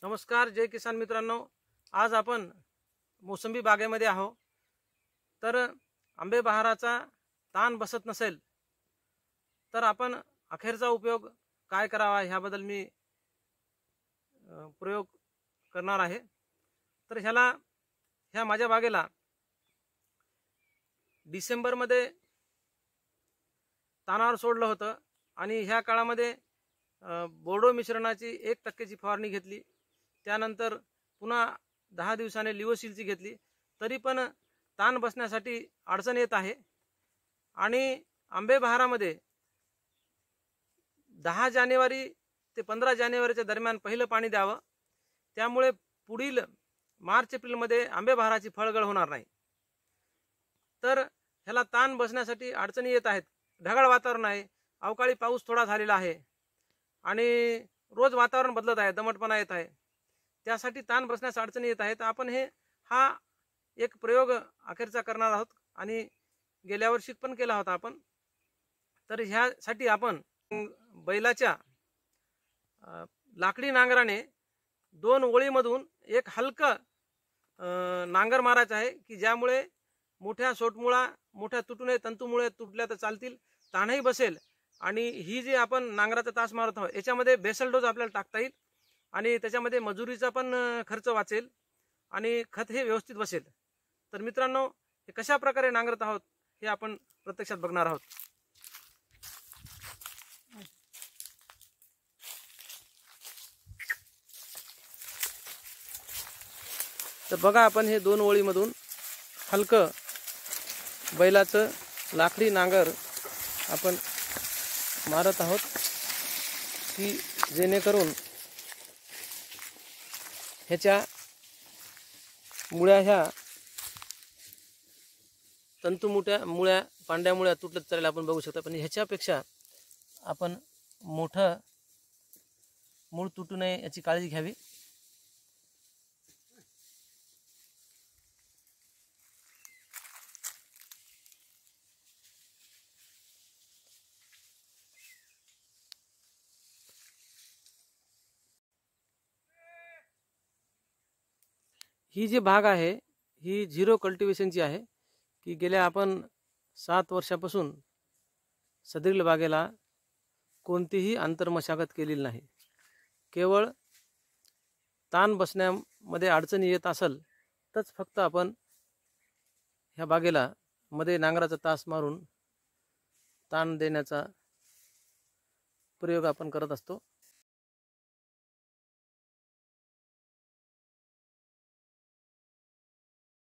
नमस्कार, जय किसान मित्रांनो. आज आपण मोसंबी बागेमध्ये आहो. तर आंबे बहाराचा ताण बसत नसेल तर आपण अखेरचा उपयोग काय करावा ह्याबद्दल मी प्रयोग करणार आहे. तर ह्या माझ्या बागेला डिसेंबरमध्ये तानावर सोडलं होतं आणि ह्या काळामध्ये बोर्डो मिश्रणाची 1% फवारणी घेतली. त्यानंतर पुन्हा 10 दिवसाने लिओसिलची घेतली. तरी पण ताण बसण्यासाठी अडचण येत आहे. आणि आंबे बहारामध्ये 10 जानेवारी ते 15 जानेवारीच्या दरम्यान पहिलं पाणी द्यावं. त्यामुळे पुढील मार्च एप्रिलमध्ये आंबे बहाराची फळगळ होणार नाही. तर ह्याला ताण बसण्यासाठी अडचणी येत आहेत. ढगाळ वातावरण आहे, अवकाळी पाऊस थोडा झालेला आहे आणि रोज वातावरण बदलत आहे, दमटपणा येत आहे. त्यासाठी ताण बसण्यास अडचणी येत आहेत. आपण हा एक प्रयोग अखेरचा करणार आहोत आणि गेल्या वर्षी पण केला होता आपण. तर ह्यासाठी आपण बैलाच्या लाकडी नांगराने 2 ओळीमधून एक हलकं नांगर मारायचं आहे की ज्यामुळे मोठ्या सोटमुळा मोठ्या तुटूने तंतुमुळे तुटल्या तर चालतील, ताणही बसेल. आणि ही जी आपण नांगराचा तास मारत आहोत याच्यामध्ये बेसल डोस आपल्याला टाकता येईल आणि त्याच्यामध्ये मजुरीचा पण खर्च वाचेल आणि खत हे व्यवस्थित बसेल. तर मित्रांनो, हे कशा प्रकारे नांगरत आहोत हे आपण प्रत्यक्षात बघणार आहोत. तर बघा, आपण हे 2 ओळीमधून हलकं बैलाचं लाकडी नांगर आपण मारत आहोत की जेणेकरून ह्याच्या मुळ्या मुळ्या पांड्या मुळ्या तुटत चालेल आपण बघू शकता. पण ह्याच्यापेक्षा आपण मोठं मूळ तुटू नये याची काळजी घ्यावी. ही जी बाग आहे ही 0 कल्टिवेशनची आहे की गेल्या आपण 7 वर्षापासून सदरील बागेला कोणतीही आंतरमशागत केलेली नाही. केवळ ताण बसण्यामध्ये अडचणी येत असेल तरच फक्त आपण ह्या बागेला मध्ये नांगराचा तास मारून ताण देण्याचा प्रयोग आपण करत असतो.